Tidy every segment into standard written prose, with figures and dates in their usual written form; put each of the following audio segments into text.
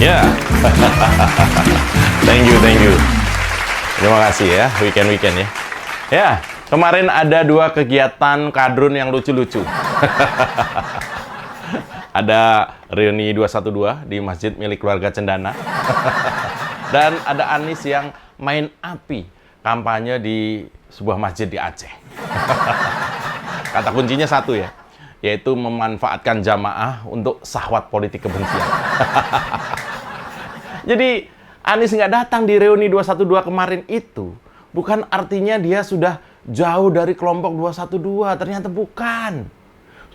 Ya, thank you. Terima kasih ya, weekend ya. Ya, kemarin ada 2 kegiatan kadrun yang lucu-lucu. Ada reuni 212 di masjid milik keluarga Cendana. Dan ada Anies yang main api kampanye di sebuah masjid di Aceh. Kata kuncinya satu ya, yaitu memanfaatkan jamaah untuk syahwat politik kebencian. Jadi Anies nggak datang di reuni 212 kemarin itu bukan artinya dia sudah jauh dari kelompok 212, ternyata bukan.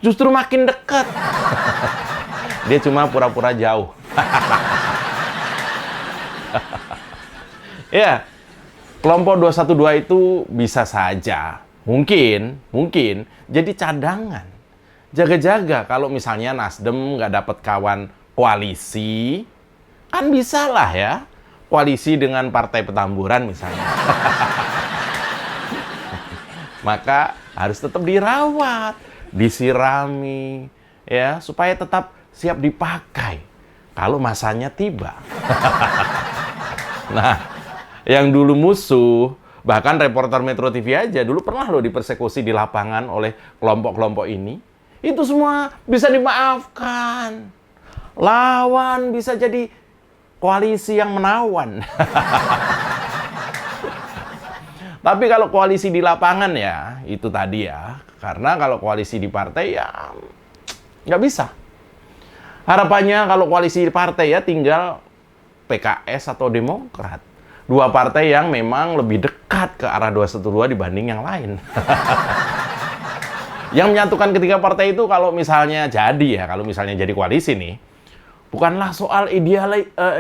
Justru makin dekat. Dia cuma pura-pura jauh. Ya, kelompok 212 itu bisa saja, mungkin jadi cadangan. Jaga-jaga kalau misalnya Nasdem nggak dapat kawan koalisi, kan bisa lah ya, koalisi dengan Partai Petamburan misalnya. Maka harus tetap dirawat, disirami, ya, supaya tetap siap dipakai kalau masanya tiba. Nah, yang dulu musuh, bahkan reporter Metro TV aja dulu pernah loh dipersekusi di lapangan oleh kelompok-kelompok ini. Itu semua bisa dimaafkan. Lawan bisa jadi koalisi yang menawan. Tapi kalau koalisi di lapangan ya, itu tadi ya. Karena kalau koalisi di partai ya nggak bisa. Harapannya kalau koalisi di partai ya tinggal PKS atau Demokrat. 2 partai yang memang lebih dekat ke arah 212 dibanding yang lain. Yang menyatukan ketiga partai itu kalau misalnya jadi koalisi nih, bukanlah soal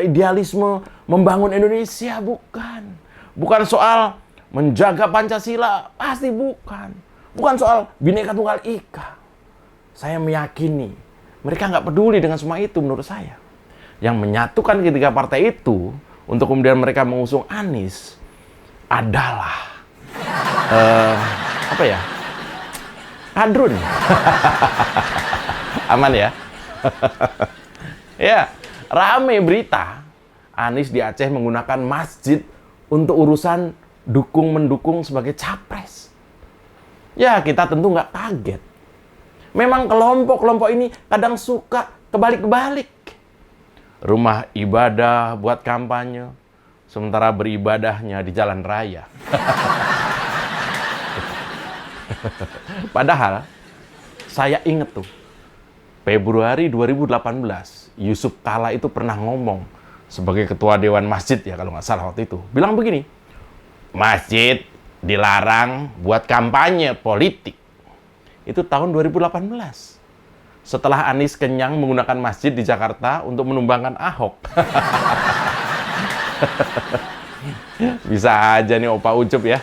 idealisme membangun Indonesia, bukan. Bukan soal menjaga Pancasila, pasti bukan. Bukan soal Bhinneka Tunggal Ika. Saya meyakini mereka nggak peduli dengan semua itu menurut saya. Yang menyatukan ketiga partai itu untuk kemudian mereka mengusung Anies adalah kadrun. Aman ya. Ya, rame berita Anies di Aceh menggunakan masjid untuk urusan dukung-mendukung sebagai capres. Ya, kita tentu nggak kaget. Memang kelompok-kelompok ini kadang suka kebalik-kebalik. Rumah ibadah buat kampanye, sementara beribadahnya di jalan raya. Padahal, saya inget tuh, Februari 2018, Yusuf Kala itu pernah ngomong sebagai ketua Dewan Masjid ya kalau nggak salah waktu itu. Bilang begini, masjid dilarang buat kampanye politik. Itu tahun 2018. Setelah Anies kenyang menggunakan masjid di Jakarta untuk menumbangkan Ahok. Bisa aja nih Opa Ucup ya.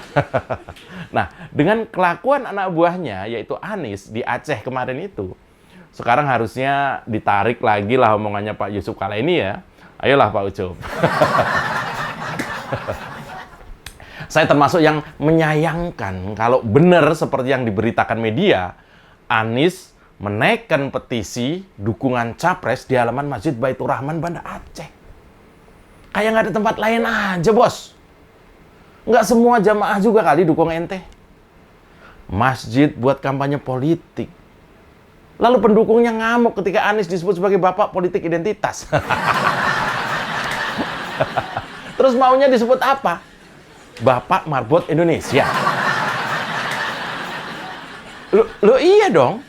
Nah, dengan kelakuan anak buahnya, yaitu Anies di Aceh kemarin itu, sekarang harusnya ditarik lagi lah omongannya Pak Yusuf Kala ini ya. Ayolah Pak Ucup. Saya termasuk yang menyayangkan kalau benar seperti yang diberitakan media, Anies menaikkan petisi dukungan capres di halaman Masjid Baitur Rahman Banda Aceh. Kayak nggak ada tempat lain aja, bos. Nggak semua jamaah juga kali dukung ente. Masjid buat kampanye politik. Lalu pendukungnya ngamuk ketika Anies disebut sebagai bapak politik identitas. Terus maunya disebut apa? Bapak Marbot Indonesia. Lo iya dong.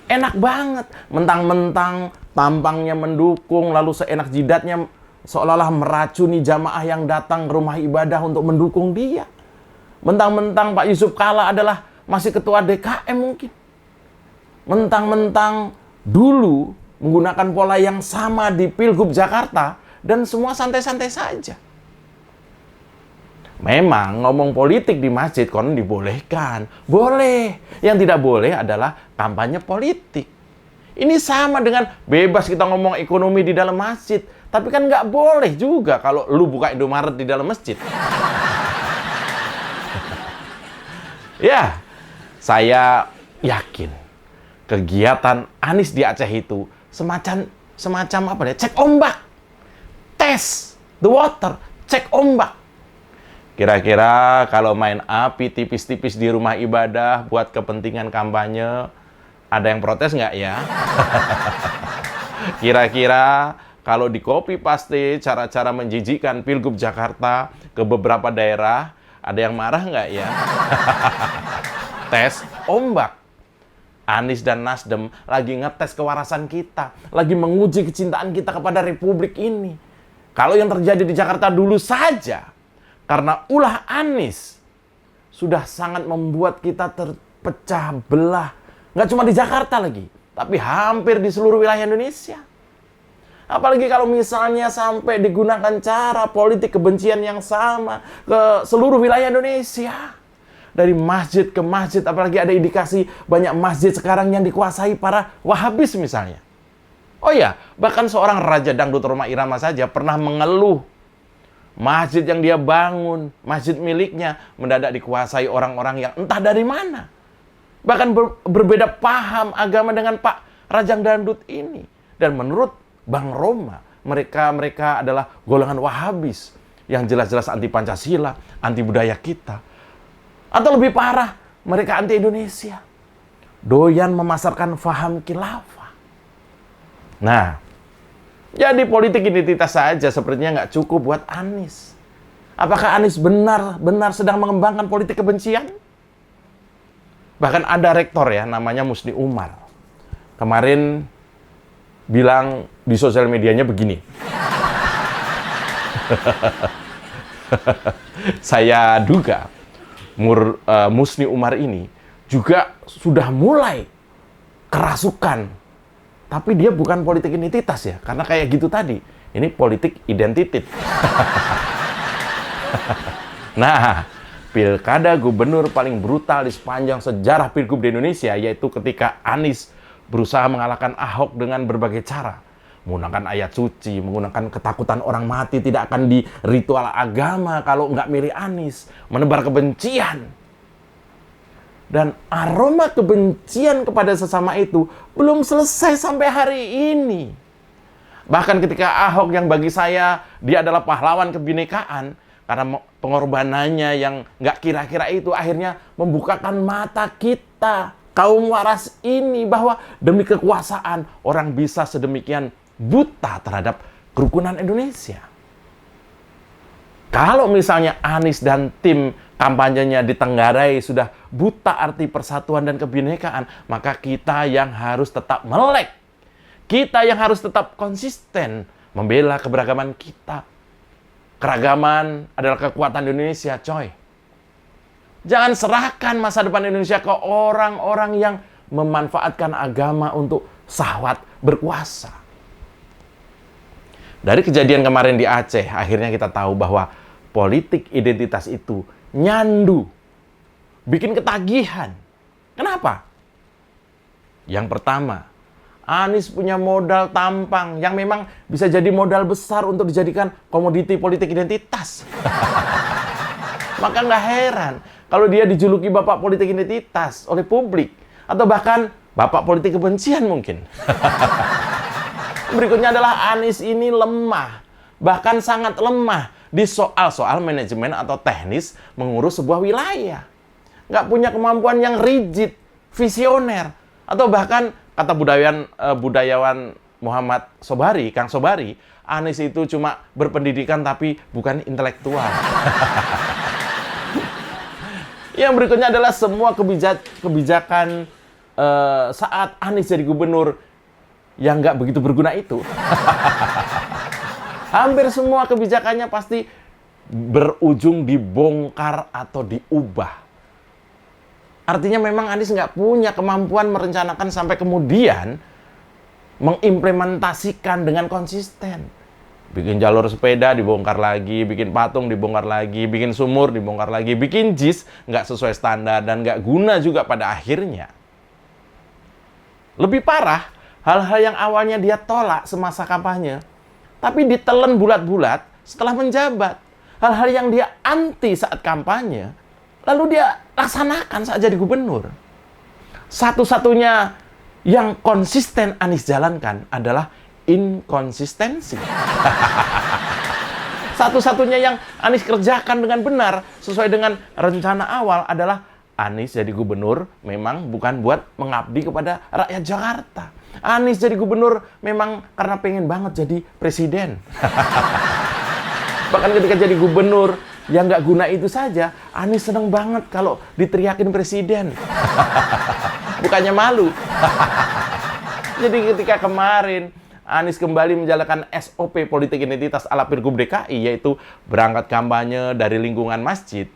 Enak banget, mentang-mentang tampangnya mendukung, lalu seenak jidatnya seolah-olah meracuni jamaah yang datang ke rumah ibadah untuk mendukung dia. Mentang-mentang Pak Yusuf Kala adalah masih ketua DKM mungkin. Mentang-mentang dulu menggunakan pola yang sama di Pilgub Jakarta dan semua santai-santai saja. Memang ngomong politik di masjid konon dibolehkan. Boleh. Yang tidak boleh adalah kampanye politik. Ini sama dengan bebas kita ngomong ekonomi di dalam masjid. Tapi kan nggak boleh juga kalau lu buka Indomaret di dalam masjid. Ya, saya yakin kegiatan Anies di Aceh itu semacam semacam apa ya? Cek ombak. Test the water, cek ombak. Kira-kira kalau main api tipis-tipis di rumah ibadah buat kepentingan kampanye, ada yang protes nggak ya? Kira-kira kalau di copy paste cara-cara menjijikkan Pilgub Jakarta ke beberapa daerah, ada yang marah nggak ya? Tes ombak. Anies dan Nasdem lagi ngetes kewarasan kita, lagi menguji kecintaan kita kepada Republik ini. Kalau yang terjadi di Jakarta dulu saja, karena ulah Anies, sudah sangat membuat kita terpecah belah. Nggak cuma di Jakarta lagi, tapi hampir di seluruh wilayah Indonesia. Apalagi kalau misalnya sampai digunakan cara politik kebencian yang sama ke seluruh wilayah Indonesia. Dari masjid ke masjid, apalagi ada indikasi banyak masjid sekarang yang dikuasai para Wahabis misalnya. Oh ya, bahkan seorang Raja Dangdut Rhoma Irama saja pernah mengeluh masjid yang dia bangun, masjid miliknya, mendadak dikuasai orang-orang yang entah dari mana. Bahkan berbeda paham agama dengan Pak Rajang Dangdut ini. Dan menurut Bang Rhoma, mereka adalah golongan Wahabis yang jelas-jelas anti Pancasila, anti budaya kita. Atau lebih parah, mereka anti Indonesia. Doyan memasarkan faham khilafah. Nah, jadi politik identitas saja sepertinya nggak cukup buat Anies. Apakah Anies benar-benar sedang mengembangkan politik kebencian? Bahkan ada rektor ya, namanya Musni Umar. Kemarin bilang di sosial medianya begini. Saya duga Musni Umar ini juga sudah mulai kerasukan. Tapi dia bukan politik identitas ya, karena kayak gitu tadi. Ini politik identitas. Nah, pilkada gubernur paling brutal di sepanjang sejarah pilgub di Indonesia, yaitu ketika Anies berusaha mengalahkan Ahok dengan berbagai cara. Menggunakan ayat suci, menggunakan ketakutan orang mati, tidak akan di ritual agama kalau nggak milih Anies, menebar kebencian. Dan aroma kebencian kepada sesama itu belum selesai sampai hari ini. Bahkan ketika Ahok yang bagi saya, dia adalah pahlawan kebinekaan, karena pengorbanannya yang nggak kira-kira itu akhirnya membukakan mata kita, kaum waras ini, bahwa demi kekuasaan orang bisa sedemikian buta terhadap kerukunan Indonesia. Kalau misalnya Anies dan tim kampanyenya ditenggarai sudah buta arti persatuan dan kebinekaan, maka kita yang harus tetap melek. Kita yang harus tetap konsisten membela keberagaman kita. Keragaman adalah kekuatan Indonesia, coy. Jangan serahkan masa depan Indonesia ke orang-orang yang memanfaatkan agama untuk syahwat berkuasa. Dari kejadian kemarin di Aceh, akhirnya kita tahu bahwa politik identitas itu nyandu, bikin ketagihan. Kenapa? Yang pertama, Anies punya modal tampang yang memang bisa jadi modal besar untuk dijadikan komoditi politik identitas. Maka nggak heran kalau dia dijuluki bapak politik identitas oleh publik, atau bahkan bapak politik kebencian mungkin. Berikutnya adalah Anies ini lemah, bahkan sangat lemah di soal-soal manajemen atau teknis mengurus sebuah wilayah. Nggak punya kemampuan yang rigid, visioner, atau bahkan kata budayawan Muhammad Sobari, Kang Sobari, Anies itu cuma berpendidikan tapi bukan intelektual. Yang berikutnya adalah semua kebijakan saat Anies jadi gubernur yang nggak begitu berguna itu. Hampir semua kebijakannya pasti berujung dibongkar atau diubah. Artinya memang Anies nggak punya kemampuan merencanakan sampai kemudian mengimplementasikan dengan konsisten. Bikin jalur sepeda dibongkar lagi, bikin patung dibongkar lagi, bikin sumur dibongkar lagi, bikin JIS nggak sesuai standar dan nggak guna juga pada akhirnya. Lebih parah, hal-hal yang awalnya dia tolak semasa kampanye, tapi ditelan bulat-bulat setelah menjabat. Hal-hal yang dia anti saat kampanye, lalu dia laksanakan saat jadi gubernur. Satu-satunya yang konsisten Anies jalankan adalah inkonsistensi. Satu-satunya yang Anies kerjakan dengan benar sesuai dengan rencana awal adalah Anies jadi gubernur memang bukan buat mengabdi kepada rakyat Jakarta. Anies jadi gubernur memang karena pengen banget jadi presiden. Bahkan ketika jadi gubernur yang nggak guna itu saja, Anies seneng banget kalau diteriakin presiden. Bukannya malu. Jadi ketika kemarin Anies kembali menjalankan SOP politik identitas ala Pilgub DKI, yaitu berangkat kampanye dari lingkungan masjid,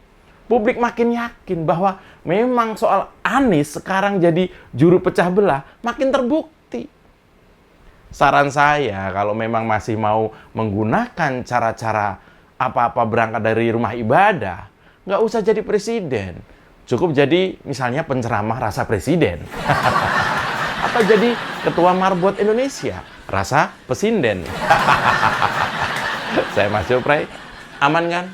publik makin yakin bahwa memang soal Anies sekarang jadi juru pecah belah makin terbukti. Saran saya, kalau memang masih mau menggunakan cara-cara apa-apa berangkat dari rumah ibadah, nggak usah jadi presiden. Cukup jadi misalnya penceramah rasa presiden. Atau jadi ketua marbot Indonesia, rasa pesinden. Saya Mas Jopray, aman kan?